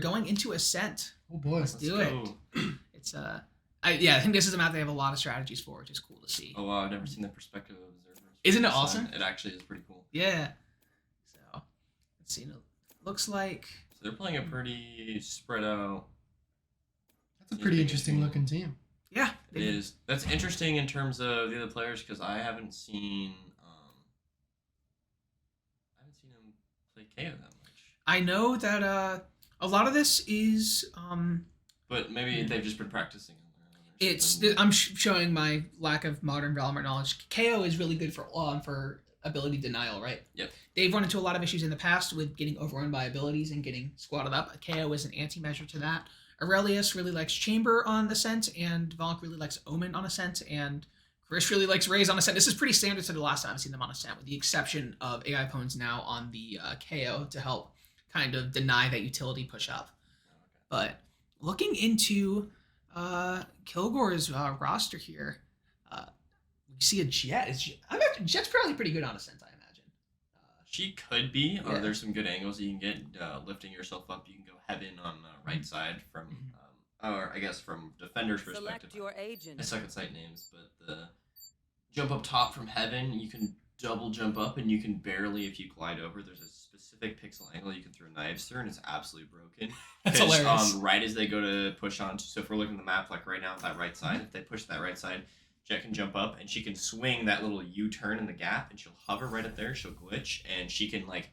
going into Ascent. Oh boy, let's do it. It's I think this is a map they have a lot of strategies for, which is cool to see. Oh wow, I've never seen the perspective of observers. Isn't it awesome? It actually is pretty cool. Yeah. So let's see. It looks like so they're playing a pretty spread out. That's a pretty interesting looking team. Yeah, it is. That's interesting in terms of the other players because I haven't seen them play KO that much. I know that a lot of this is but maybe they've just been practicing. I'm showing my lack of modern Valorant knowledge. KO is really good for ability denial, right? Yep. They've run into a lot of issues in the past with getting overrun by abilities and getting squatted up. KO is an anti-measure to that. Aurelius really likes Chamber on Ascent, and Vonk really likes Omen on Ascent, and Chris really likes Raze on Ascent. This is pretty standard to the last time I've seen them on Ascent, with the exception of AI opponents now on the KO to help kind of deny that utility push up. But looking into Kilgore's roster here, we see a Jet. Jet's probably pretty good on Ascent, I imagine. She could be. Yeah. There's some good angles you can get lifting yourself up. You can go Heaven on the right side from, or I guess from defender's perspective. Your agent. I suck at site names, but the jump up top from Heaven, you can double jump up, and you can barely, if you glide over, there's a specific pixel angle you can throw knives through, and it's absolutely broken. That's hilarious. Right as they go to push on, so if we're looking at the map, like right now, that right side, if they push that right side, Jet can jump up, and she can swing that little U-turn in the gap, and she'll hover right up there, she'll glitch, and she can, like,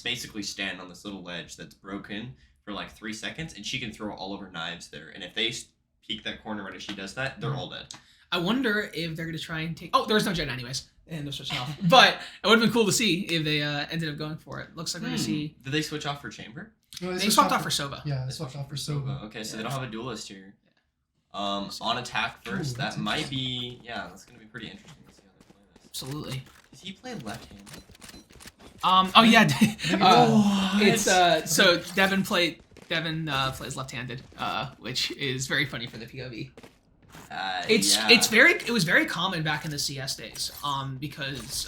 basically stand on this little ledge that's broken for, like, 3 seconds, and she can throw all of her knives there, and if they peek that corner right as she does that, they're all dead. I wonder if they're going to try and take... Oh, there's no Jet anyways. And they're switching off. But it would have been cool to see if they ended up going for it. Looks like we're going to see... Did they switch off for Chamber? No, they swapped off for Sova. Yeah, they swapped off for Sova. Okay, so they don't have a duelist here. On attack first, that might be... Yeah, that's going to be pretty interesting to see how they play this. Absolutely. Does he play left-handed? Oh, yeah. It's so Devin plays left-handed, which is very funny for the POV. It was very common back in the CS days, because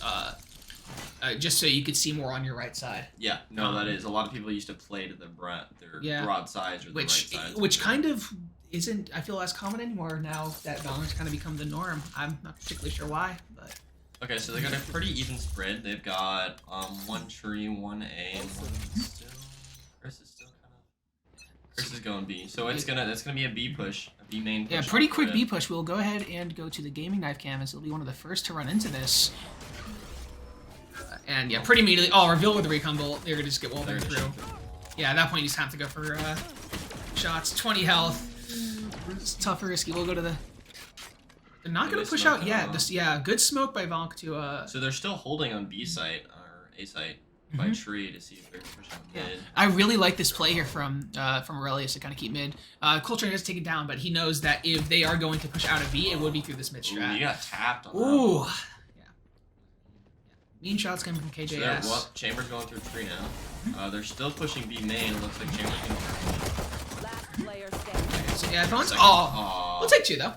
just so you could see more on your right side. Yeah, no, that is. A lot of people used to play to their broad sides or the right sides. Which kind of isn't, I feel, as common anymore now that Valorant's kind of become the norm. I'm not particularly sure why, but... Okay, so they got a pretty even spread. They've got one tree, one A, and one still... Chris is still kind of... Chris is going B, so that's gonna be a B push, a B main push. Yeah, pretty quick B push. We'll go ahead and go to the gaming knife canvas. It'll be one of the first to run into this. And yeah, pretty immediately. Oh, reveal with the recon bolt. They're gonna just get walled through. Yeah, at that point you just have to go for shots. 20 health. It's tough or risky. We'll go to the... They're not gonna push out yet. Good smoke by Vonk to So they're still holding on B site or A site by tree to see if they're pushing mid. I really like this play here from Aurelius to kind of keep mid. Culture has taken down, but he knows that if they are going to push out of B, it would be through this mid strat. Ooh, you got tapped on Ooh. Yeah. Mean shots coming from KJS. So Chamber's going through tree now. They're still pushing B main. It looks like Chamber's going Last player standing. So yeah, we'll take 2 though.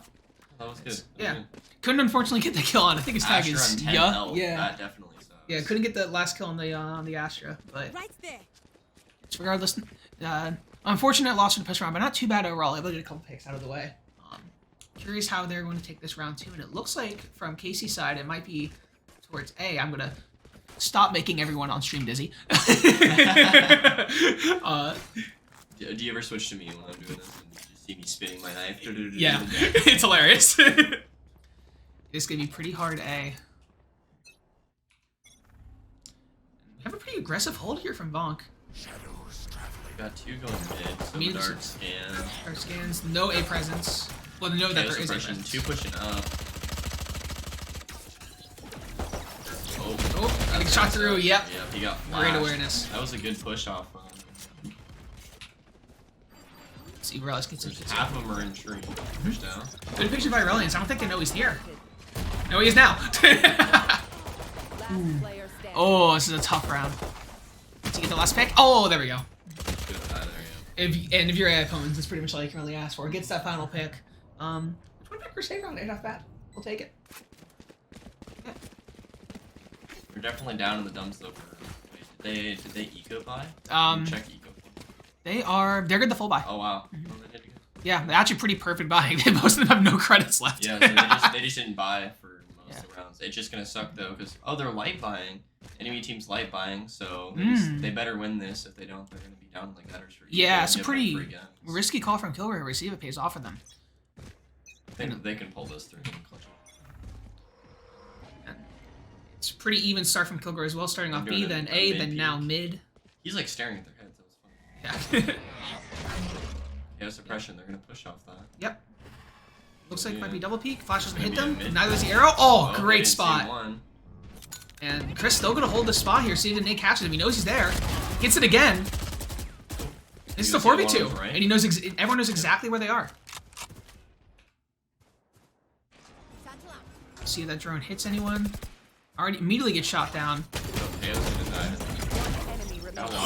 That was good. Yeah. Couldn't unfortunately get the kill on. I think his tag is Yeah. That definitely sucks. Yeah, couldn't get the last kill on the Astra, but Right there. regardless, unfortunate loss for the push round, but not too bad overall. Able to get a couple picks out of the way. Curious how they're going to take this round 2, and it looks like from KC's side it might be towards A. I'm gonna stop making everyone on stream dizzy. Do you ever switch to me when I'm doing this and you see me spinning my knife? Yeah, it's hilarious. It's gonna be pretty hard A. We have a pretty aggressive hold here from Vonk. Got 2 going mid, so dark scan. Dark scans, no A presence. Well, no, that there is A presence. 2 pushing up. Oh, I think shot through, yep. He got flashed. Great awareness. That was a good push off. Let's see, Aurelius gets it. Half of them are in tree. Push down. Good picture by Aurelius. I don't think they know he's here. No, he is now. Oh, this is a tough round. To get the last pick. Oh, there we go. Good eye there, yeah. If you're AI opponents, it's pretty much all you can really ask for. Gets that final pick. Which one pick or save round? Ain't not bad. We'll take it. Yeah. We're definitely down in the dumps though. Did they eco buy? Check eco. They're good to full buy. Oh wow. Oh, they did good. Yeah, they're actually pretty perfect buying. Most of them have no credits left. Yeah, so they just didn't buy for most of the rounds. It's just gonna suck though, because they're light buying. Enemy team's light buying, so they better win this. If they don't, they're gonna be down like gutters for. Yeah, it's a pretty risky call from Kilgore to receive. It pays off for them. I think they can pull this through. It's a pretty even start from Kilgore as well, starting off B, then A, then now mid. He's like staring at their heads. That was funny. Yeah. Yeah, suppression. They're gonna push off that. Yep. Looks like it might be double peek. Flash doesn't hit Maybe a them. mid. Neither is the arrow. Oh, They great didn't see spot. one. And Chris still gonna hold the spot here. See if the Nate catches him. He knows he's there. Gets it again. This is a 4v2, right? and he knows. Everyone knows exactly where they are. See if that drone hits anyone. Already immediately gets shot down.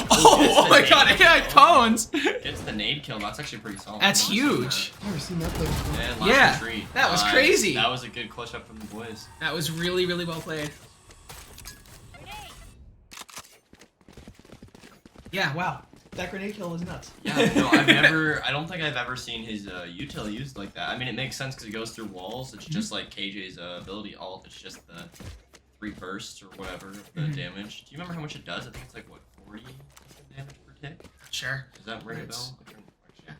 Oh my god! AI cones. Gets the nade kill. That's actually pretty solid. That's huge. I've never seen that play before. And last Yeah, retreat. that was Nice. crazy. That was a good clutch up from the boys. That was really, really well played. Yeah, wow. That grenade kill was nuts. Yeah, no, I don't think I've ever seen his util used like that. I mean, it makes sense because he goes through walls. It's just like KJ's ability alt. It's just the 3 bursts or whatever of the damage. Do you remember how much it does? I think it's like, what, 40 damage per tick? Sure. Does that ring a bell?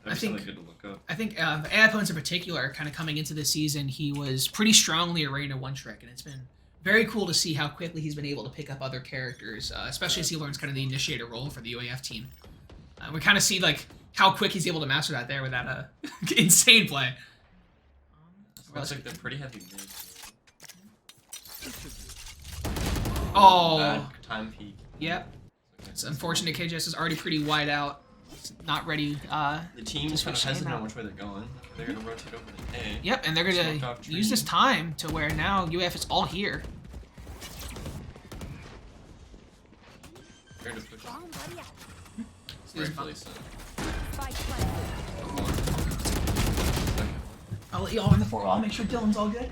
I think good to look up. I think AI opponents in particular, kind of coming into this season, he was pretty strongly arena one trick, and it's been very cool to see how quickly he's been able to pick up other characters, especially as he learns kind of the initiator role for the UAF team. We kind of see like how quick he's able to master that there with that insane play. Looks like they're pretty heavy mid. Oh, Bad time peak. yep. It's unfortunate. KJS is already pretty wide out. It's not ready. The team is kind of hesitant on which way they're going. They're going to rotate over the A. Yep, and they're going to use this time to where now UAF is all here. They're going to push it. There's Rightfully so. I'll let you all in the 4 wall. Make sure Dylan's all good.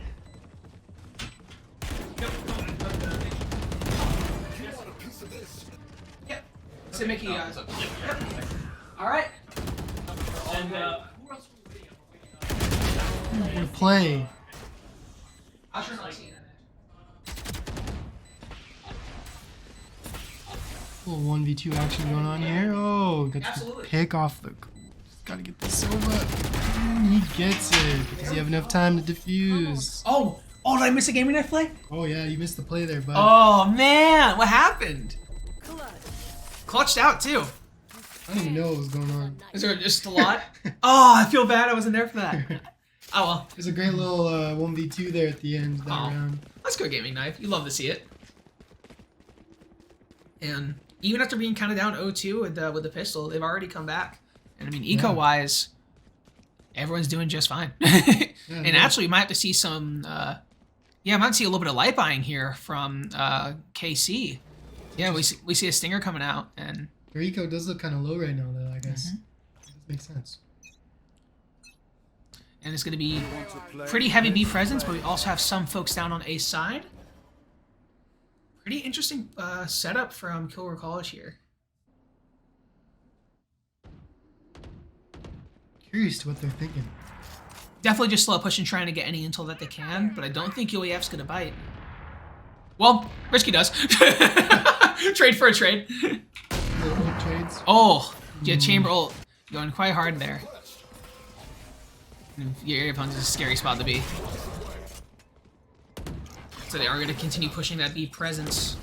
Yep. So Mickey, What's up? Yep. all right. And Good play. I'll turn on scene. Little 1v2 action going on here. Oh, got the Absolutely. pick off the. Gotta get the Silva. He gets it. Does he have enough time to defuse? Oh, did I miss a gaming knife play? Oh yeah, you missed the play there, bud. Oh man, what happened? Clutched out too. I don't even know what was going on. Is there just a lot? Oh, I feel bad I wasn't there for that. Oh well. There's a great little 1v2 there at the end of that round. Let's go gaming knife. You love to see it. And even after being kind of down 0-2 with the pistol, they've already come back. And I mean, eco-wise, everyone's doing just fine. And actually, we might have to see some. Yeah, I might see a little bit of light buying here from KC. Yeah, we see a stinger coming out, and Their eco does look kind of low right now, though. I guess that makes sense. and it's going to be pretty heavy B presence, but we also have some folks down on A side. Pretty interesting setup from Kilgore College here. Curious to what they're thinking. Definitely just slow pushing, trying to get any intel that they can, but I don't think UAF's going to bite. Well, Risky does. Trade for a trade. Little old trades. Oh, yeah, Chamber ult. Going quite hard there. And your area opponent is a scary spot to be. So they are going to continue pushing that B presence.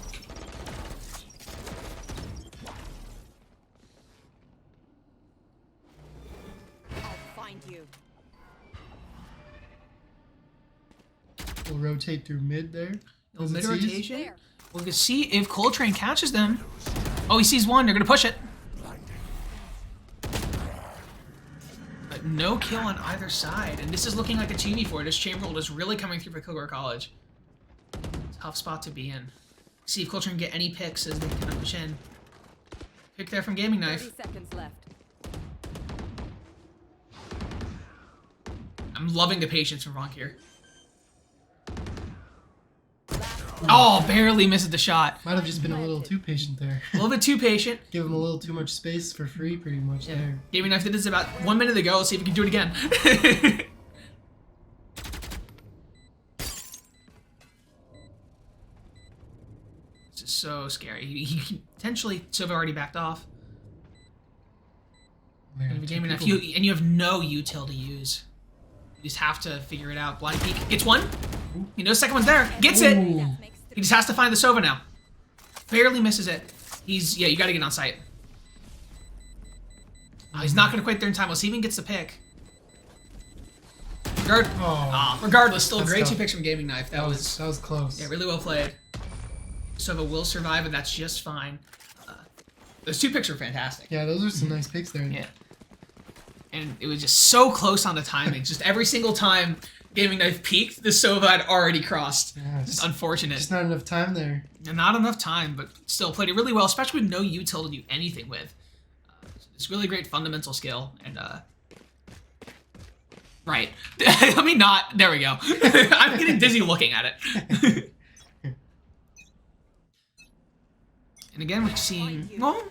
I'll find you. We'll rotate through mid there. Little Does it mid seize? rotation. There. We can see if Coltrane catches them. Oh, he sees one. They're going to push it. But no kill on either side. And this is looking like a 2v4. This Chamber ult is really coming through for Kilgore College. Tough spot to be in. See if Coltrane get any picks as they kind of push in. Pick there from Gaming 30 Knife. seconds left. I'm loving the patience from Ronk here. Last Oh, barely misses the shot. Might have just been a little too patient there. A little bit too patient. Give him a little too much space for free, pretty much there. Gaming Knife did this about 1 minute ago. Let's see if we can do it again. This is so scary. He potentially should have already backed off. Gaming Knife, and you have no util to use. You just have to figure it out. Blind peek. Gets one. You know, second one's there. Gets it. He just has to find the Sova now. Barely misses it. Yeah, you gotta get on site. Oh, he's not gonna quite there in time. Let's see if he gets the pick. Regardless, still a great 2 picks from Gaming Knife. That was close. Yeah, really well played. Sova will survive, and that's just fine. Those 2 picks were fantastic. Yeah, those are some nice picks there. Yeah. And it was just so close on the timing. Just every single time Gaming Knife peaked, the Sova had already crossed. Yeah, just unfortunate. Just not enough time there. And not enough time, but still played it really well, especially with no util to do anything with. It's really great fundamental skill, and right. Let me not. There we go. I'm getting dizzy looking at it. And again, we're seeing, well,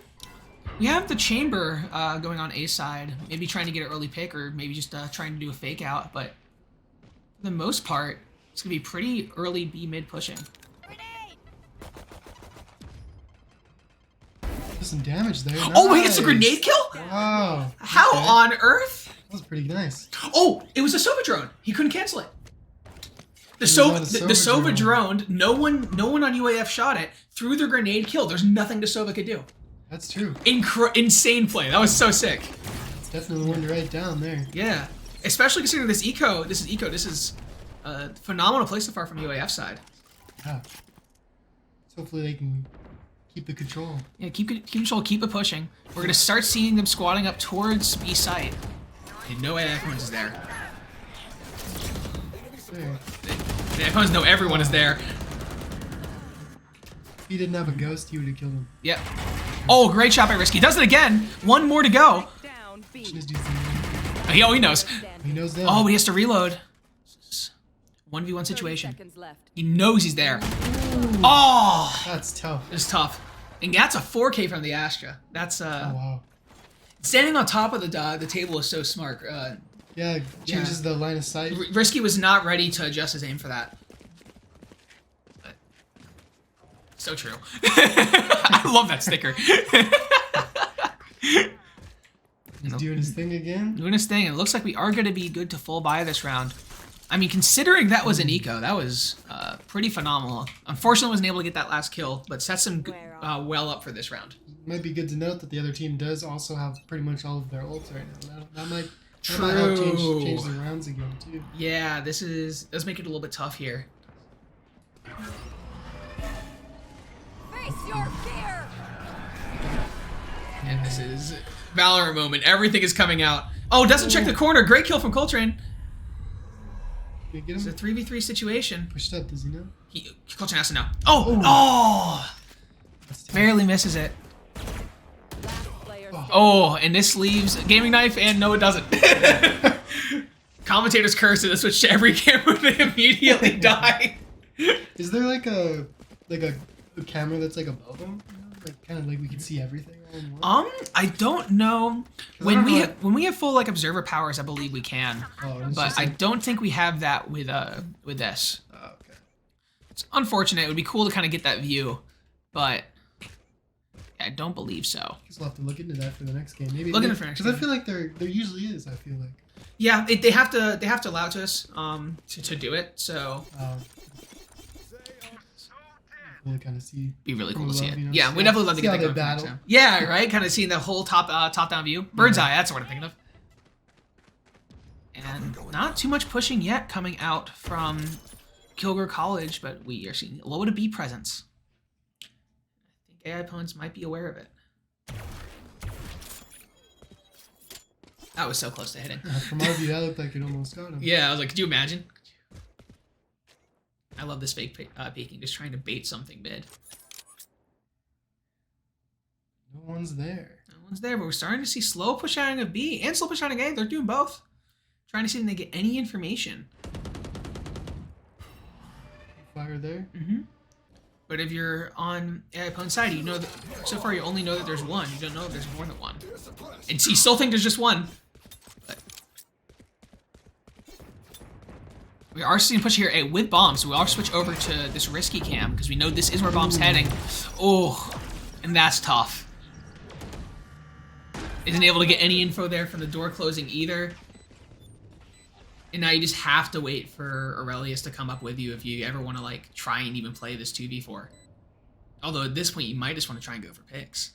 we have the chamber going on A side, maybe trying to get an early pick, or maybe just trying to do a fake out, but for the most part, it's going to be pretty early B mid pushing. There's some damage there. Oh, he gets a grenade kill? Wow. How Okay. on earth? That was pretty nice. Oh, it was a Sova drone. He couldn't cancel it. The Sova droned. No one on UAF shot it. Threw their grenade, killed. There's nothing the Sova could do. That's true. Insane play. That was so sick. It's definitely one to write down there. Yeah, especially considering this eco. This is a phenomenal play so far from UAF side. Yeah. So hopefully they can keep the control. Yeah, keep control. Keep it pushing. We're gonna start seeing them squatting up towards B site. And no way everyone is there. There. The opponents know everyone is there. If he didn't have a ghost, he would have killed him. Yep. Oh, great shot by Risky. Does it again. 1 more to go. Down B. Just do something. He knows. He knows that. Oh, but he has to reload. 1v1 situation. Seconds left. He knows he's there. Oh, That's tough. it's tough. And that's a 4K from the Astra. That's Oh, wow. standing on top of the table is so smart. Yeah, changes the line of sight. Risky was not ready to adjust his aim for that. But, so true. I love that sticker. He's doing his thing again. Doing his thing. It looks like we are going to be good to full buy this round. I mean, considering that was an eco, that was pretty phenomenal. Unfortunately, wasn't able to get that last kill, but sets him well up for this round. Might be good to note that the other team does also have pretty much all of their ults right now. That might True. help change the rounds again too. Yeah, does make it a little bit tough here. Face your fear. And this is Valorant moment. Everything is coming out. Oh, doesn't check the corner. Great kill from Coltrane. Can you get It's a him 3v3 situation. pushed up? Does he know? Coltrane has to know. Oh! That's tough. Barely misses it. Last player. Oh, and this leaves Gaming Knife, and no, it doesn't. Commentators curse it. They switch to every camera. They immediately die. Is there like a camera that's like above him? You know? Like kind of like we can see everything all in one? I don't know. When we have full like observer powers, I believe we can. Oh, it's But just I like, don't think we have that with this. oh, okay. It's unfortunate. It would be cool to kind of get that view, but I don't believe so. Guess we'll have to look into that for the next game. Maybe Look into it for next because I game. feel like there usually is. I feel like. Yeah, they have to allow it to us to do it. So We'll kind of see. be really From cool to see above, it. you know, Yeah, see we how- definitely love to see get how that they going. battle. So. Yeah, right. Kind of seeing the whole top down view, bird's eye. That's what I'm thinking of. And not too much pushing yet coming out from Kilgore College, but we are seeing low to B presence. I think AI opponents might be aware of it. That was so close to hitting. From our view, that looked like it almost got him. Yeah, I was like, could you imagine? I love this fake peeking, just trying to bait something mid. No one's there. No one's there, but we're starting to see slow push outing of B and slow push outing of A. They're doing both. Trying to see if they get any information. Fire there. Mm-hmm. But if you're on AI opponent's side, you know that so far you only know that there's one. You don't know if there's more than one. And so you still think there's just one. But we are seeing push here with bombs. So we are switch over to this risky cam because we know this is where bomb's heading. Oh, and that's tough. Isn't able to get any info there from the door closing either. And now you just have to wait for Aurelius to come up with you if you ever want to like try and even play this 2v4. Although at this point you might just want to try and go for picks.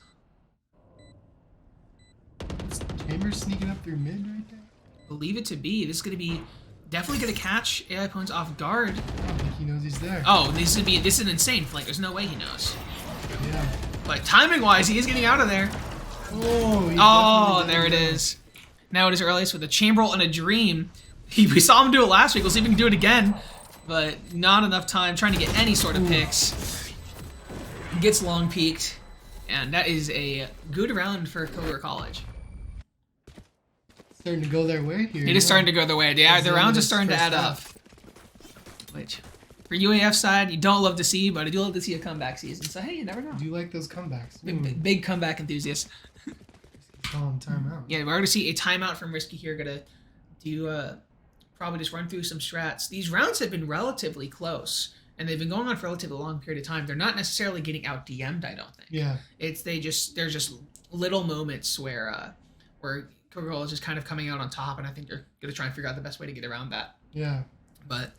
Chamber sneaking up through mid right there. Believe it to be. This is going to be definitely going to catch AI opponents off guard. I don't think he knows he's there. Oh, this is an insane flank. There's no way he knows. Yeah. But timing wise, he is getting out of there. Oh, There it is. Now it is Aurelius with a chamber ult and a dream. We saw him do it last week. We'll see if we can do it again. But not enough time trying to get any sort of picks. Gets long peaked. And that is a good round for Coder College. Starting to go their way here. It is starting to go their way. The rounds are starting to add up. Which, for UAF side, you don't love to see, but I do love to see a comeback season. So, hey, you never know. Do you like those comebacks? Big comeback enthusiast. Call him timeout. Yeah, we're going to see a timeout from Risky here. Going to do probably just run through some strats. These rounds have been relatively close, and they've been going on for a relatively long period of time. They're not necessarily getting out DM'd, I don't think. Yeah. There's just little moments where Coca-Cola is just kind of coming out on top, and I think they're going to try and figure out the best way to get around that. Yeah. But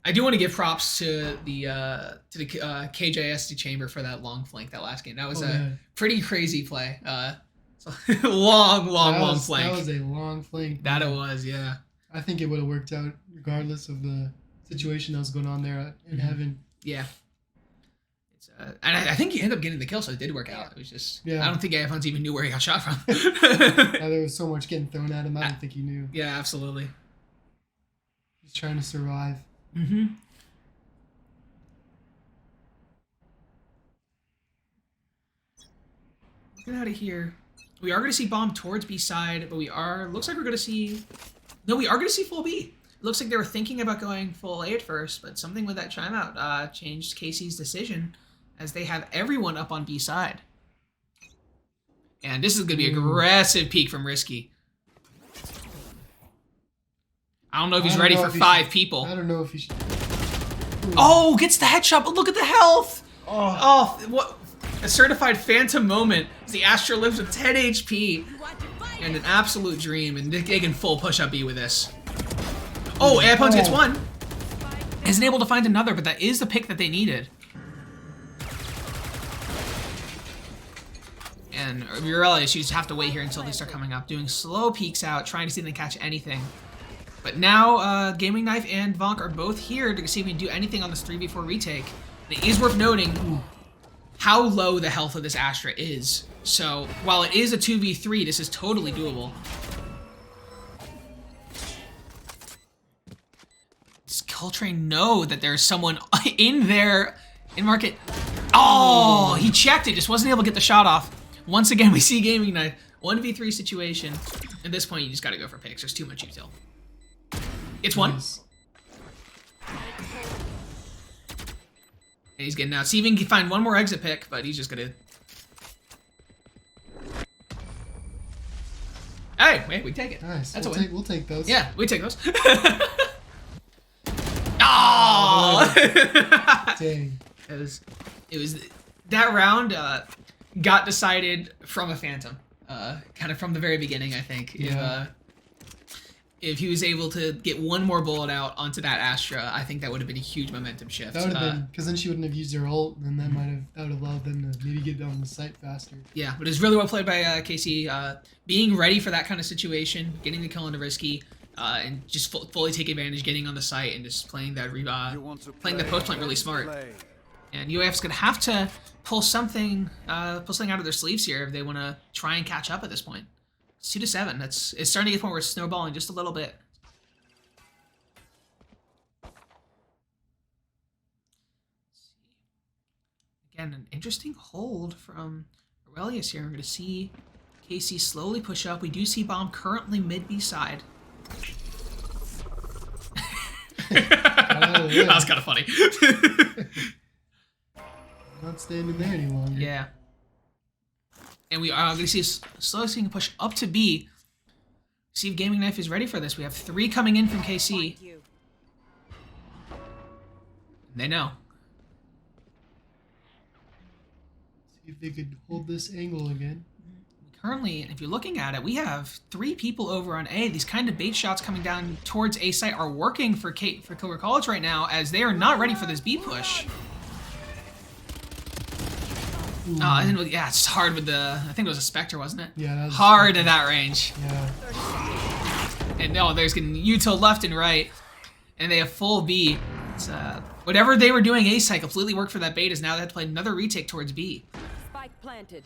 I do want to give props to the KJSD chamber for that long flank that last game. That was pretty crazy play. Long flank. That was a long flank. That it was, yeah. I think it would have worked out regardless of the situation that was going on there in heaven. Yeah. And I think he ended up getting the kill, so it did work out. It was just, I don't think AFNs even knew where he got shot from. There was so much getting thrown at him, I don't think he knew. Yeah, absolutely. He's trying to survive. Mm-hmm. Get out of here. We are going to see bomb towards B side, but looks like we're going to see, no, we are going to see full B. It looks like they were thinking about going full A at first, but something with that timeout changed KC's decision as they have everyone up on B side. And this is going to be aggressive peek from Risky. I don't know if he's ready for 5 people. I don't know if he should. Oh, gets the headshot, but look at the health! Oh, what a certified phantom moment as the Astra lives with 10 HP. And an absolute dream, and they can full push up B with this. Oh, Airpones gets one. Isn't able to find another, but that is the pick that they needed. And Aurelius, you just have to wait here until they start coming up, doing slow peeks out, trying to see if they can catch anything. But now, Gaming Knife and Vonk are both here to see if we can do anything on this 3v4 retake. And it is worth noting how low the health of this Astra is. So, while it is a 2v3, this is totally doable. Does Coltrane know that there's someone in there in market? Oh, he checked it, just wasn't able to get the shot off. Once again, we see Gaming Knife. 1v3 situation. At this point, you just gotta go for picks. There's too much util. It's one. Nice. And he's getting out. See if he can find one more exit pick, but he's just gonna... Hey, wait, we take it. Nice. That's We'll take those. Yeah, we take those. Oh! Dang. It was that round got decided from a phantom. Kind of from the very beginning, I think. Yeah. If he was able to get one more bullet out onto that Astra, I think that would have been a huge momentum shift. That would have been, because then she wouldn't have used her ult, and that would have allowed them to maybe get on the site faster. Yeah, but it was really well played by KC. Being ready for that kind of situation, getting the kill into Risky, and just fully take advantage, getting on the site, and just playing that playing the post plant really smart. And UAF's gonna have to pull something out of their sleeves here if they want to try and catch up at this point. It's 2-7. It's starting to get to the point where it's snowballing just a little bit. Again, an interesting hold from Aurelius here. We're going to see KC slowly push up. We do see bomb currently mid B side. That was kind of funny. not standing there any longer. Yeah. And we are going to see a slow seeing push up to B. See if Gaming Knife is ready for this. We have 3 coming in from KC. Find you. They know. See if they could hold this angle again. Currently, if you're looking at it, we have 3 people over on A. These kind of bait shots coming down towards A site are working for Kilgore College right now, as they are not ready for this B push. Yeah, it's hard with the. I think it was a Spectre, wasn't it? Yeah, that was hard at that range. Yeah. And no, there's getting util left and right, and they have full B. It's, whatever they were doing A site completely worked for that bait. Is now they have to play another retake towards B. Spike planted.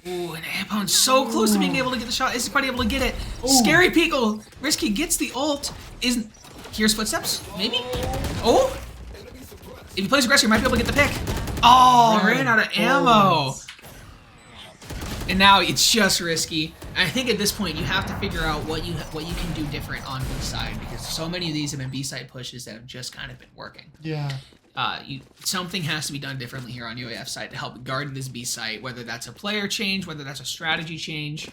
Ooh, and Ampon's so close to being able to get the shot. Isn't quite able to get it. Scary Pico. Risky gets the ult. Isn't. Here's footsteps. Maybe. Oh. If he plays aggressive, he might be able to get the pick. Oh, ran out of ammo. And now it's just Risky. And I think at this point you have to figure out what you can do different on B side, because so many of these have been B side pushes that have just kind of been working. Yeah. Something has to be done differently here on UAF side to help guard this B site, whether that's a player change, whether that's a strategy change.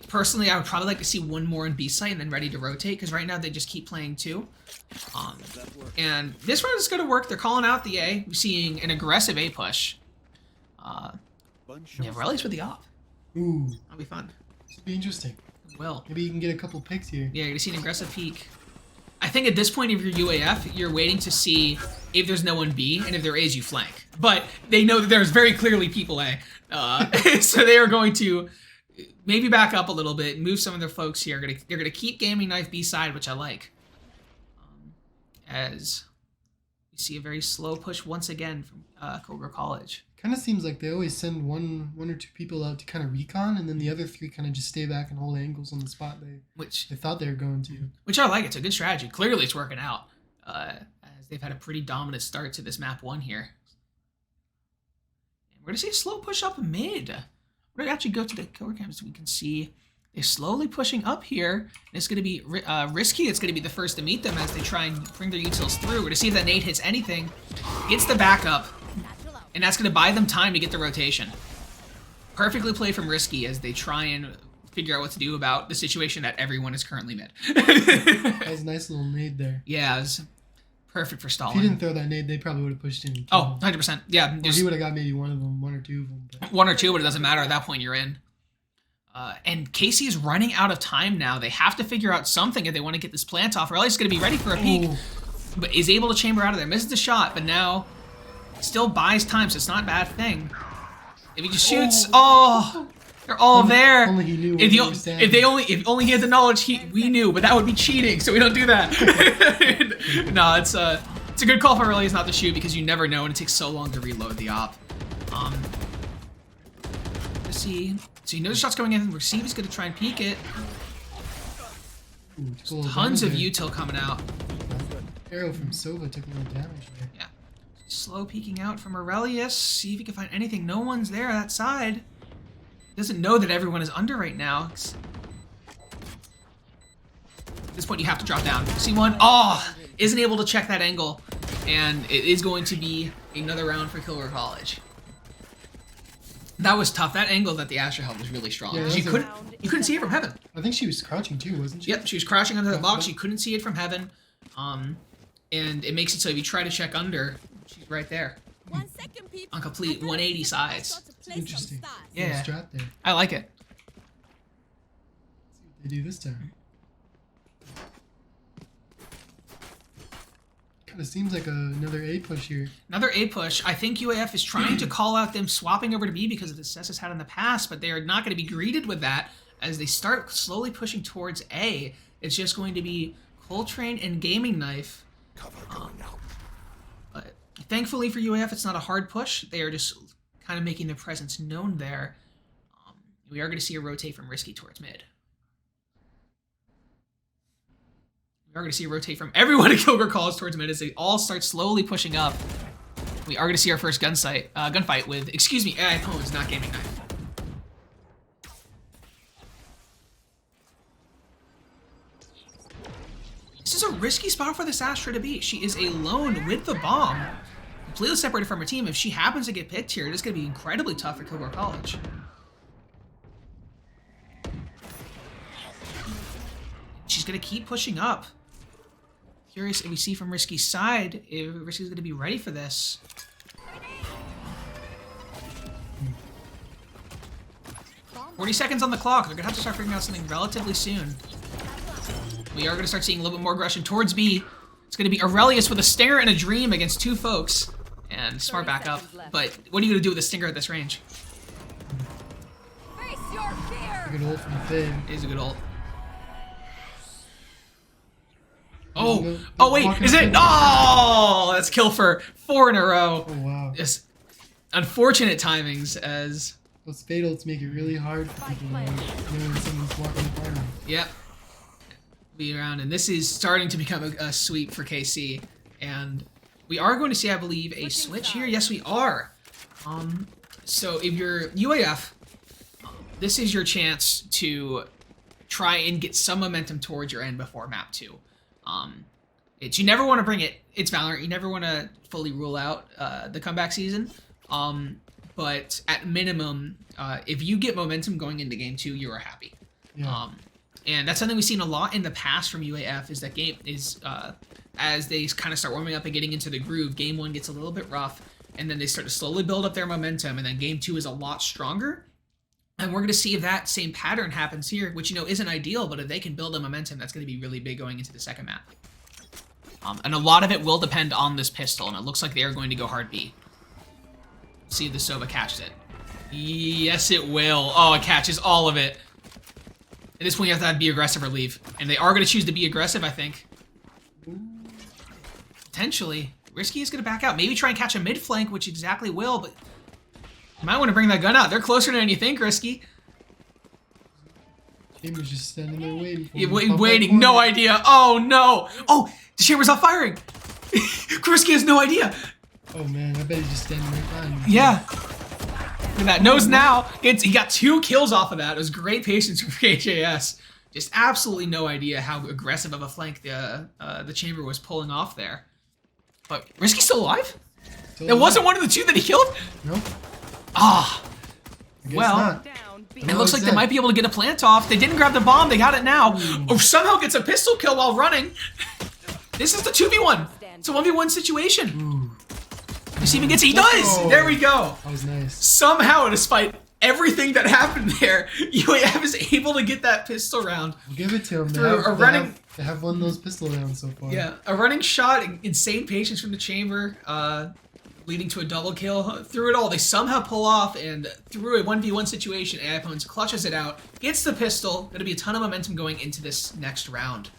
Personally, I would probably like to see one more in B site and then ready to rotate, because right now they just keep playing 2. And this one is going to work. They're calling out the A. We're seeing an aggressive A push. Yeah, rallies with the op. Ooh. That'll be fun. This would be interesting. It will. Maybe you can get a couple picks here. Yeah, you're going to see an aggressive peek. I think at this point of your UAF, you're waiting to see if there's no one B, and if there is, you flank. But they know that there's very clearly people A. So they are going to maybe back up a little bit, move some of their folks here. They're gonna keep Gaming Knife B side, which I like. As you see a very slow push once again from Kilgore College. Kind of seems like they always send one or 2 people out to kind of recon, and then the other 3 kind of just stay back and hold angles on the spot they thought they were going to. Which I like. It's a good strategy. Clearly, it's working out. As they've had a pretty dominant start to this map 1 here. And we're gonna see a slow push up mid. We're gonna actually go to the Kilgore campus so we can see they're slowly pushing up here. And it's gonna be Risky. It's gonna be the first to meet them as they try and bring their utils through. We're gonna see if that nade hits anything. Gets the backup. And that's going to buy them time to get the rotation. Perfectly played from Risky as they try and figure out what to do about the situation that everyone is currently mid. That was a nice little nade there. Yeah, it was perfect for If stalling. he didn't throw that nade, they probably would have pushed in. And Oh, killed him. 100%. Yeah, Or he would have got maybe one of them, 1 or 2 of them. But 1 or 2, but it doesn't matter. At that point, you're in. And KC is running out of time now. They have to figure out something if they want to get this plant off, or else he's going to be ready for a peek. Oh. But is able to chamber out of there. Misses the shot, but now still buys time, so it's not a bad thing. If he just shoots, they're all there. Only he knew. If only he had the knowledge, we knew, but that would be cheating, so we don't do that. No, it's a good call for Aurelius not to shoot, because you never know, and it takes so long to reload the op. Let's see. So you know the shot's going in. Receive is going to try and peek it. Ooh, Tons of util coming out. Arrow from Sova took no damage there. Yeah. Slow peeking out from Aurelius. See if he can find anything. No one's there that side. Doesn't know that everyone is under right now. At this point, you have to drop down. See one? Oh! Isn't able to check that angle. And it is going to be another round for Kilgore College. That was tough. That angle that the Astra held was really strong. Yeah, You couldn't see it from heaven. I think she was crouching too, wasn't she? Yep, she was crouching under the box. You couldn't see it from heaven. And it makes it so if you try to check under, she's right there. 1 second, people. On complete 180 sides. Interesting. Yeah. Little strat there. I like it. Let's see what they do this time. Kind of seems like another A push here. Another A push. I think UAF is trying to call out them swapping over to B because of the success it's had in the past, but they are not going to be greeted with that as they start slowly pushing towards A. It's just going to be Coltrane and Gaming Knife. But thankfully for UAF, it's not a hard push. They are just kind of making their presence known there. We are going to see a rotate from Risky towards mid. We are going to see a rotate from everyone at Kilgore College towards mid as they all start slowly pushing up. We are going to see our first gunfight with, excuse me, AI opponents, not Gaming Knife. This is a risky spot for this Astra to be. She is alone with the bomb, completely separated from her team. If she happens to get picked here, it is going to be incredibly tough for Kilgore College. She's going to keep pushing up. Curious if we see from Risky's side if Risky's going to be ready for this. 40 seconds on the clock. They're going to have to start figuring out something relatively soon. We are going to start seeing a little bit more aggression towards B. It's going to be Aurelius with a stinger and a dream against two folks. And smart backup. But what are you going to do with a stinger at this range? Face your fear. Good ult from the fade. It is a good ult. Oh wait, is it? Oh, that's kill for 4 in a row. Oh wow. Just unfortunate timings as... Those fade ults make it really hard for people to know when someone's walking the corner. Yep. Be around, and this is starting to become a sweep for KC. And we are going to see, I believe, a switch here. Yes, we are. So if you're UAF, this is your chance to try and get some momentum towards your end before map 2. You never want to bring it. It's Valorant. You never want to fully rule out the comeback season. But at minimum, if you get momentum going into game 2, you are happy. Yeah. And that's something we've seen a lot in the past from UAF. Is that game is as they kind of start warming up and getting into the groove. Game 1 gets a little bit rough, and then they start to slowly build up their momentum, and then game 2 is a lot stronger. And we're going to see if that same pattern happens here, which, you know, isn't ideal, but if they can build a momentum, that's going to be really big going into the second map. And a lot of it will depend on this pistol, and it looks like they are going to go hard B. See if the Sova catches it. Yes, it will. Oh, it catches all of it. At this point, you have to be aggressive or leave. And they are going to choose to be aggressive, I think. Potentially. Risky is going to back out. Maybe try and catch a mid flank, which exactly will, but... You might want to bring that gun out. They're closer than you think, Risky. Chamber's just standing there waiting. Waiting. No idea. Oh, no. Oh, the Chamber's not firing. Risky has no idea. Oh, man. I bet he's just standing right behind him. Yeah. Look at that. Knows now. He got 2 kills off of that. It was great patience from KJS. Just absolutely no idea how aggressive of a flank the Chamber was pulling off there. But Risky's still alive? It wasn't one of the 2 that he killed? Nope. Ah, Well, Down. it looks like they might be able to get a plant off. They didn't grab the bomb. They got it now. Or somehow gets a pistol kill while running. This is the 2v1. It's a 1v1 situation. You see if he gets it. He does. There we go. That was nice. Somehow, despite everything that happened there, UAF is able to get that pistol round. We'll give it to him. They have won those pistol rounds so far. Yeah, a running shot, insane patience from the Chamber, leading to a double kill. Through it all, they somehow pull off, and through a 1v1 situation, AI Opponents clutches it out, gets the pistol. Going to be a ton of momentum going into this next round.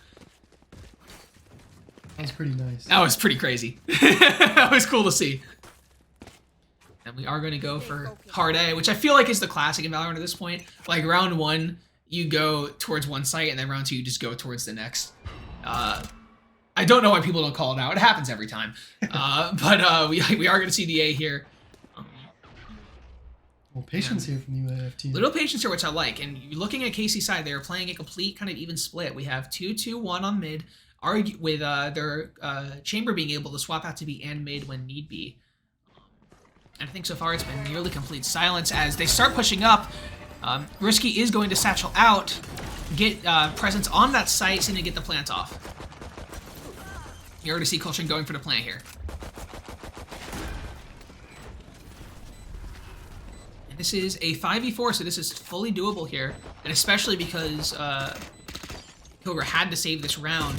That was pretty nice. That was pretty crazy. That was cool to see. And we are going to go for hard A, which I feel like is the classic in Valorant at this point. Like round 1, you go towards one site, and then round 2, you just go towards the next. I don't know why people don't call it out. It happens every time. But we are going to see the A here. Well, patience here from the UAF team. Little patience here, which I like. And looking at KC side, they are playing a complete kind of even split. We have 2-2-1 on mid, with their Chamber being able to swap out to be and mid when need be. And I think so far it's been nearly complete silence as they start pushing up. Risky is going to satchel out, get presence on that site, so to get the plant off. You already see Coltrane going for the plant here. And this is a 5v4, so this is fully doable here. And especially because Kilgore had to save this round,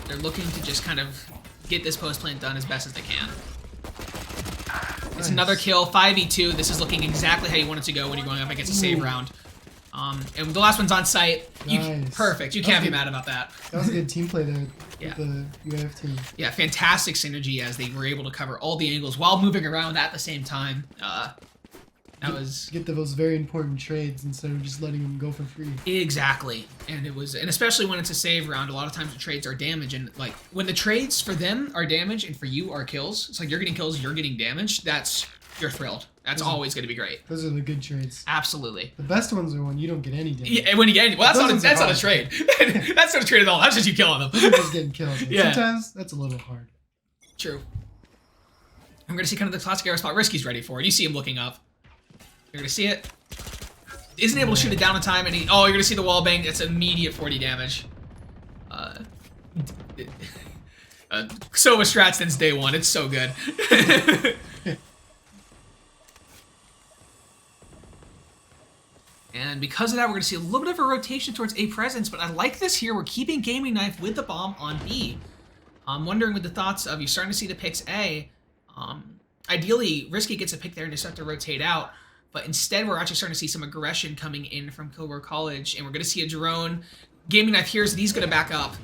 they're looking to just kind of get this post plant done as best as they can. It's another kill, 5v2. This is looking exactly how you want it to go when you're going up against a save round. And the last one's on site. Nice. Perfect. You can't be mad about that. That was a good team play there Yeah. with the UAF team. Yeah, fantastic synergy as they were able to cover all the angles while moving around at the same time. That was get those very important trades instead of just letting them go for free. exactly, and especially when it's a save round. A lot of times the trades are damage, and like when the trades for them are damage and for you are kills, it's like you're getting kills, you're getting damage. That's you're thrilled. That's always going to be great. Those are the good trades. Absolutely. The best ones are when you don't get any damage. Yeah, when you get any, well, that's not a trade. That's not a trade at all. That's just you killing them. Those are just getting killed. Like, Yeah. Sometimes that's a little hard. True. I'm going to see kind of the classic air spot Risky's ready for. You see him looking up. You're going to see it. Isn't able to shoot it down in time, and you're going to see the wall bang. It's immediate 40 damage. Sova strat since day one. It's so good. And because of that, we're going to see a little bit of a rotation towards A presence, but I like this here. We're keeping Gaming Knife with the bomb on B. I'm wondering with the thoughts of you starting to see the picks A. Ideally, Risky gets a pick there and just start to rotate out, but instead we're actually starting to see some aggression coming in from Kilgore College, and we're going to see a drone. Gaming Knife hears that he's going to back up.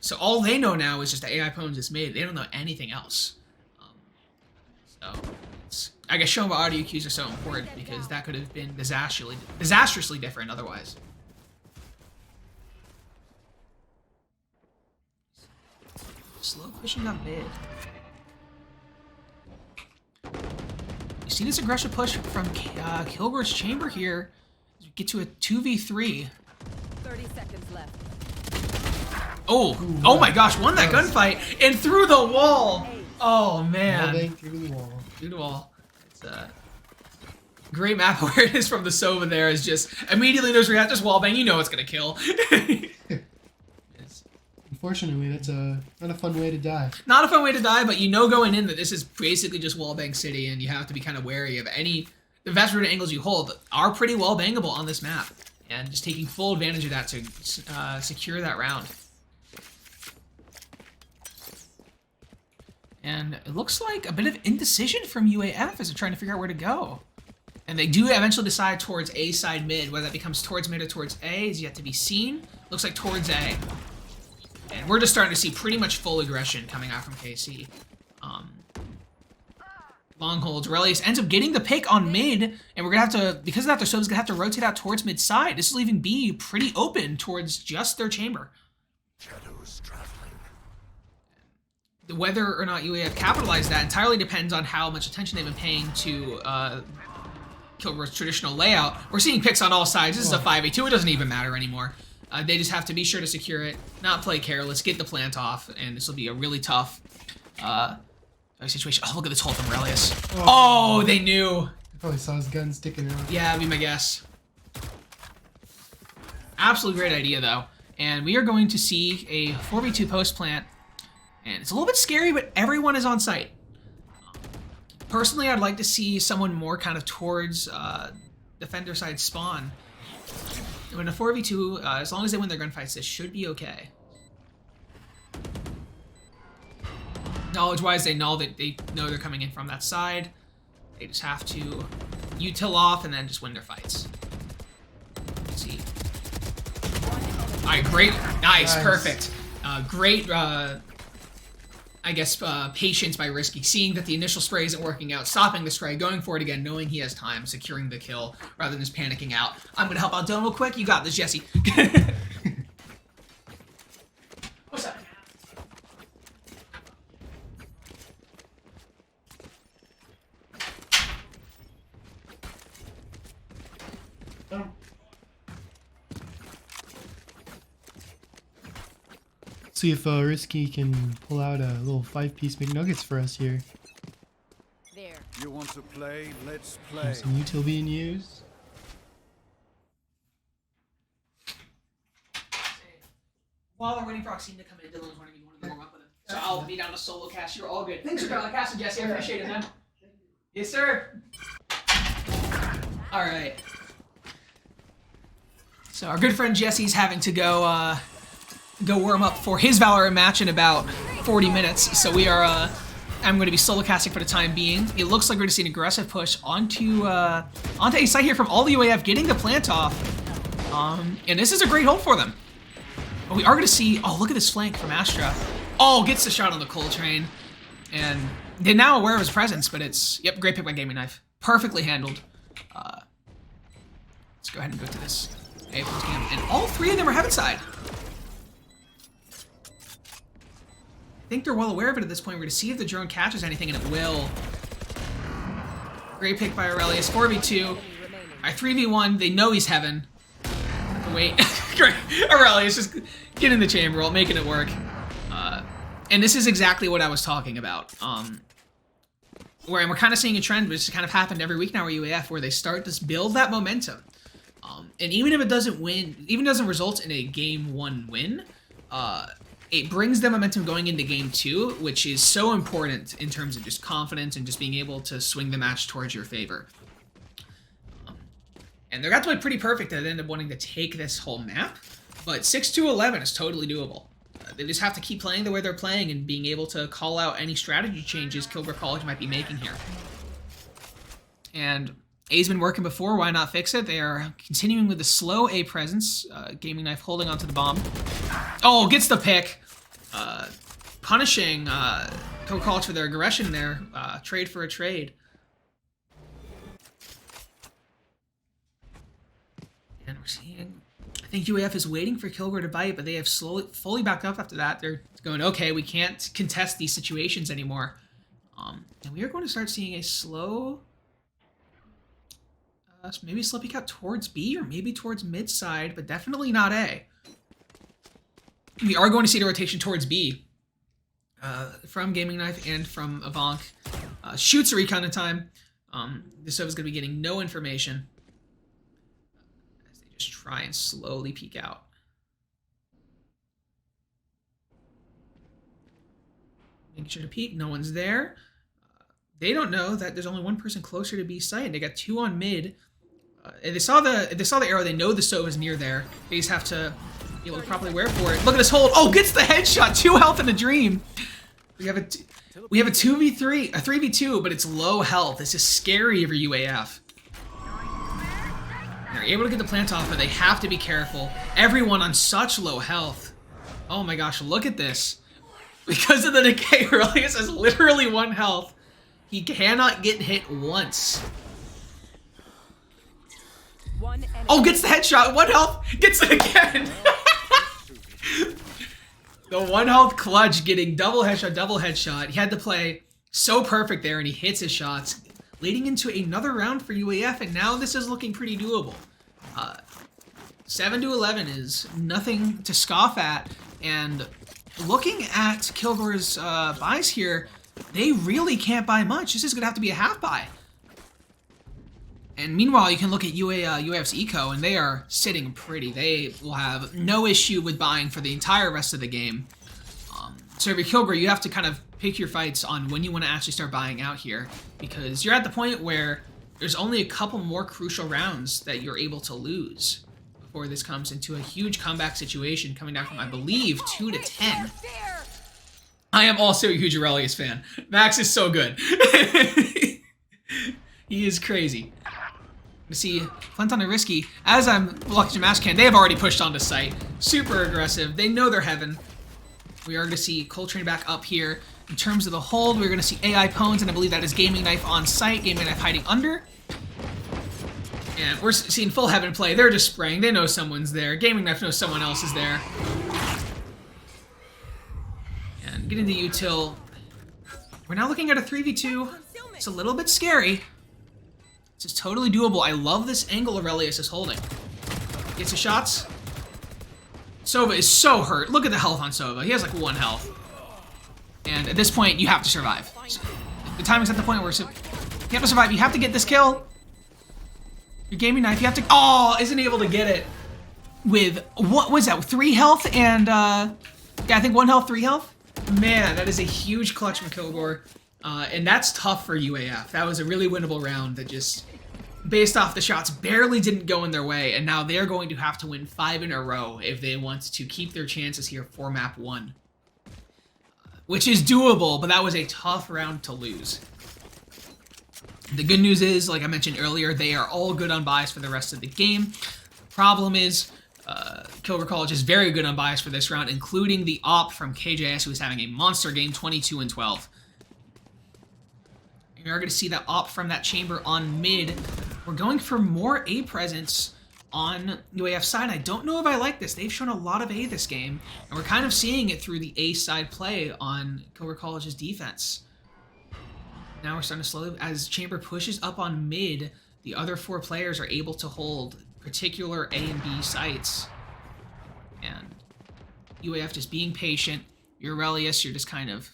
So all they know now is just that AI Pwn's is mid. They don't know anything else. I guess showing audio cues are so important because that could have been disastrously different otherwise. Slow pushing up mid. You see this aggressive push from Kilgore's chamber here as we get to a 2v3. 30 seconds left. Oh my gosh, won that gunfight and through the wall. Oh man. Wall bang through the wall. Through the wall. It's great map awareness from the Sova there is just immediately there's reactors wall bang, you know it's gonna kill. Unfortunately, that's not a fun way to die. Not a fun way to die, but you know going in that this is basically just wallbang city, and you have to be kind of wary of the vast majority of angles you hold are pretty well bangable on this map, and just taking full advantage of that to secure that round. And it looks like a bit of indecision from UAF as they're trying to figure out where to go. And they do eventually decide towards A side mid. Whether that becomes towards mid or towards A is yet to be seen. Looks like towards A. And we're just starting to see pretty much full aggression coming out from KC. Long holds. Aurelius ends up getting the pick on mid, and we're going to have to, because of that, their Sova's going to have to rotate out towards mid side. This is leaving B pretty open towards just their chamber. Shadows traveling. Whether or not UAF capitalized that entirely depends on how much attention they've been paying to Kilgore's traditional layout. We're seeing picks on all sides. This is a 5v2. It doesn't even matter anymore. They just have to be sure to secure it, not play careless, get the plant off, and this will be a really tough situation. Oh, look at this hold from Aurelius. Oh, they knew. I probably saw his gun sticking out. Yeah, that'd be my guess. Absolutely great idea, though. And we are going to see a 4v2 post plant. And it's a little bit scary, but everyone is on site. Personally, I'd like to see someone more kind of towards defender side spawn. In a 4v2, as long as they win their gunfights, this should be okay. Knowledge-wise, they know that they're coming in from that side. They just have to util off and then just win their fights. Let's see. All right, great, nice. Perfect. Great, I guess, patience by Risky, seeing that the initial spray isn't working out, stopping the spray, going for it again, knowing he has time, securing the kill, rather than just panicking out. I'm going to help out Dylan real quick. You got this, Jesse. What's up? See if Risky can pull out a little 5-piece McNuggets for us here. There. You want to play? Let's play. Some util being used. While they're waiting for Oxine to come in, Dylan was wondering if you wanted to warm up with him. So I'll be down to solo cast. You're all good. Thanks for down casting, Jesse. I appreciate it, man. Yes, sir. All right. So our good friend Jesse's having to go warm up for his Valorant match in about 40 minutes. So we are. I'm going to be solo casting for the time being. It looks like we're going to see an aggressive push onto a site here from all the UAF, getting the plant off. And this is a great hold for them. But we are going to see. Oh, look at this flank from Astra. Oh, gets the shot on the coal train, and they're now aware of his presence. But it's great pick by Gaming Knife, perfectly handled. Let's go ahead and go to this AFK camp, and all three of them are heaven side. I think they're well aware of it at this point. We're going to see if the drone catches anything, and it will. Great pick by Aurelius. 4v2. Alright, 3v1. They know he's heaven. Wait. Great. Aurelius just get in the chamber roll, making it work. And this is exactly what I was talking about. Where we're kind of seeing a trend, which has kind of happened every week now with UAF, where they start to build that momentum. And even if it doesn't win, even doesn't result in a game 1 win, it brings the momentum going into game 2, which is so important in terms of just confidence and just being able to swing the match towards your favor. And they got to play pretty perfect that they ended up wanting to take this whole map, but 6-11 is totally doable. They just have to keep playing the way they're playing and being able to call out any strategy changes Kilgore College might be making here. And A's been working before, why not fix it? They are continuing with the slow A presence. Gaming Knife holding onto the bomb. Oh, gets the pick. Punishing Kilgore College for their aggression there. Trade for a trade. And we're seeing... I think UAF is waiting for Kilgore to bite, but they have fully backed up after that. They're going, okay, we can't contest these situations anymore. And we are going to start seeing a slow... maybe a slow peek out towards B, or maybe towards mid side, but definitely not A. We are going to see the rotation towards B. From Gaming Knife and from Avank. Shoots a recon in time. This is going to be getting no information. Just try and slowly peek out. Making sure to peek, no one's there. They don't know that there's only one person closer to B site. They got 2 on mid. They saw the arrow. They know the Sova is near there. They just have to be able to properly wear for it. Look at this hold. Oh, gets the headshot. 2 health in a dream. We have a 2v3, a 3v2, but it's low health. This is scary for UAF. They're able to get the plant off, but they have to be careful. Everyone on such low health. Oh my gosh, look at this. Because of the decay, Aurelius has literally 1 health. He cannot get hit once. Oh, gets the headshot. 1 health. Gets it again. The 1 health clutch getting double headshot. He had to play so perfect there, and he hits his shots, leading into another round for UAF, and now this is looking pretty doable. 7-11 is nothing to scoff at, and looking at Kilgore's buys here, they really can't buy much. This is going to have to be a half buy. And meanwhile, you can look at UAF's eco, and they are sitting pretty. They will have no issue with buying for the entire rest of the game. So if you're Kilgore, you have to kind of pick your fights on when you want to actually start buying out here, because you're at the point where there's only a couple more crucial rounds that you're able to lose before this comes into a huge comeback situation, coming down from, I believe, 2-10. I am also a huge Aurelius fan. Max is so good. He is crazy. You see, Flint on a risky. As I'm looking at Mashcan, they have already pushed onto site. Super aggressive. They know they're heaven. We are going to see Coltrane back up here. In terms of the hold, we're going to see AI Pones, and I believe that is Gaming Knife on site. Gaming Knife hiding under. And we're seeing full heaven play. They're just spraying. They know someone's there. Gaming Knife knows someone else is there. And getting the util. We're now looking at a 3v2. It's a little bit scary. This is totally doable. I love this angle Aurelius is holding. Gets his shots. Sova is so hurt. Look at the health on Sova. He has like 1 health. And at this point, you have to survive. So the timing's at the point where you have to survive. You have to get this kill. Your Gaming Knife, you have to... Oh, isn't able to get it with... What was that? 3 health and... yeah, I think 1 health, 3 health? Man, that is a huge clutch from Kilgore. And that's tough for UAF. That was a really winnable round that just, based off the shots, barely didn't go in their way, and now they're going to have to win 5 in a row if they want to keep their chances here for map 1. Which is doable, but that was a tough round to lose. The good news is, like I mentioned earlier, they are all good on buys for the rest of the game. The problem is, Kilgore College is very good on buys for this round, including the op from KJS, who is having a monster game, 22-12. We are going to see that op from that chamber on mid. We're going for more A presence on UAF side. I don't know if I like this. They've shown a lot of A this game, and we're kind of seeing it through the A side play on Kilgore College's defense. Now we're starting to slowly, as Chamber pushes up on mid, the other 4 players are able to hold particular A and B sites. And UAF just being patient. Aurelius, you're just kind of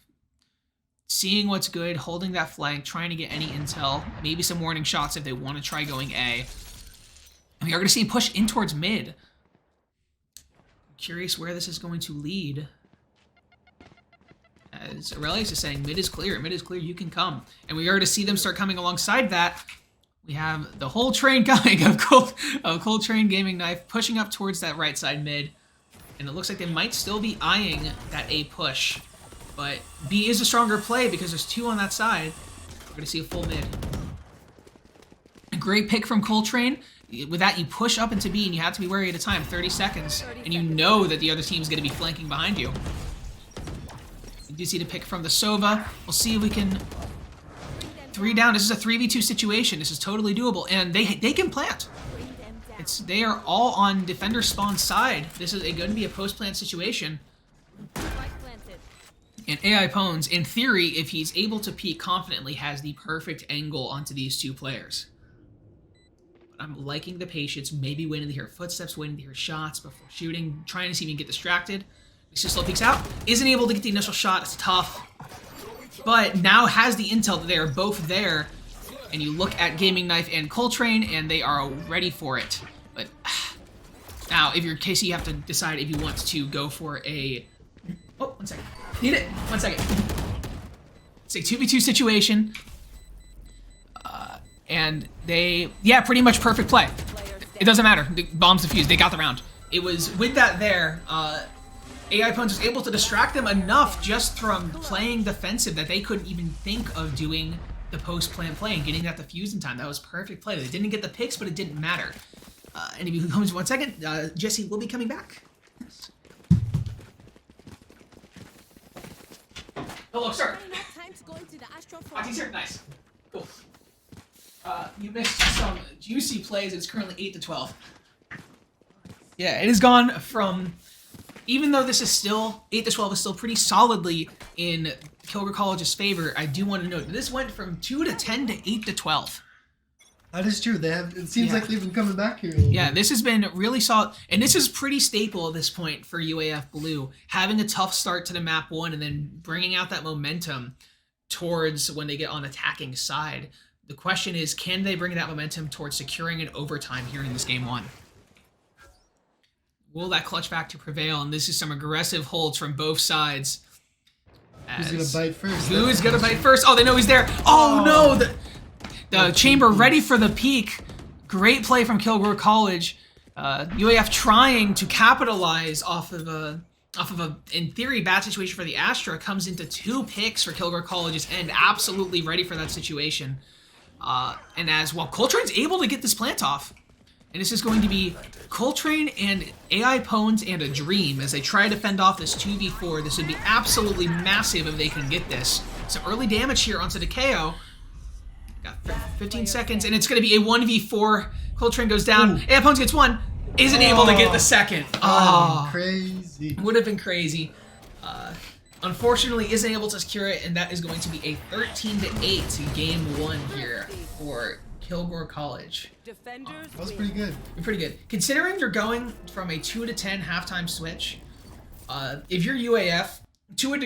seeing what's good, holding that flank, trying to get any intel, maybe some warning shots if they want to try going A. And we are going to see him push in towards mid. I'm curious where this is going to lead. As Aurelius is saying, mid is clear, you can come. And we are to see them start coming alongside that. We have the whole train coming of Cold Train Gaming Knife pushing up towards that right side mid. And it looks like they might still be eyeing that A push. But B is a stronger play because there's 2 on that side. We're going to see a full mid. A great pick from Coltrane. With that, you push up into B and you have to be wary at a time, 30 seconds. And you know that the other team is going to be flanking behind you. You do see the pick from the Sova. We'll see if we can 3 down. This is a 3v2 situation. This is totally doable. And they can plant. They are all on defender spawn side. This is going to be a post-plant situation. And AI Pones, in theory, if he's able to peek confidently, has the perfect angle onto these 2 players. But I'm liking the patience, maybe waiting to hear footsteps, waiting to hear shots before shooting, trying to see if he can get distracted. He just slow peeks out, isn't able to get the initial shot, it's tough. But now has the intel that they are both there, and you look at Gaming Knife and Coltrane, and they are ready for it. But now, if you're KC, you have to decide if you want to go for a... Oh, 1 second. Need it. 1 second. It's a 2v2 situation. And they... Yeah, pretty much perfect play. It doesn't matter. The bomb's defused. They got the round. It was with that there... AI Pones was able to distract them enough just from playing defensive that they couldn't even think of doing the post-plant play and getting that defused in time. That was perfect play. They didn't get the picks, but it didn't matter. And if you comes 1 second, Jesse will be coming back. Yes. Hello, sir. He's here. Nice. Cool. You missed some juicy plays. It's currently 8-12. Yeah, it has gone from... Even though this is still, 8-12 is still pretty solidly in Kilgore College's favor, I do want to note that this went from 2-10 to 8-12. That is true. It seems like they've been coming back here a little bit. This has been really solid. And this is pretty staple at this point for UAF Blue. Having a tough start to the map 1 and then bringing out that momentum towards when they get on attacking side. The question is, can they bring that momentum towards securing an overtime here in this game 1? Will that clutch factor prevail? And this is some aggressive holds from both sides. Who's going to bite first? Who's going to bite first? Oh, they know he's there. Oh, no! The Chamber ready for the peak. Great play from Kilgore College. UAF trying to capitalize off of a, in theory, bad situation for the Astra. Comes into 2 picks for Kilgore College's end. Absolutely ready for that situation. And as well, Coltrane's able to get this plant off. And this is going to be Coltrane and AI Pones and a Dream as they try to fend off this 2v4. This would be absolutely massive if they can get this. Some early damage here onto the KO. Got 15 seconds, and it's going to be a 1v4. Coltrane goes down. AI Pones gets 1. Isn't able to get the second. Oh, crazy. Would have been crazy. Unfortunately, isn't able to secure it, and that is going to be a 13-8 game 1 here for Kilgore College. That was pretty good. Pretty good. Considering you're going from a 2-10 halftime switch, if you're UAF, to a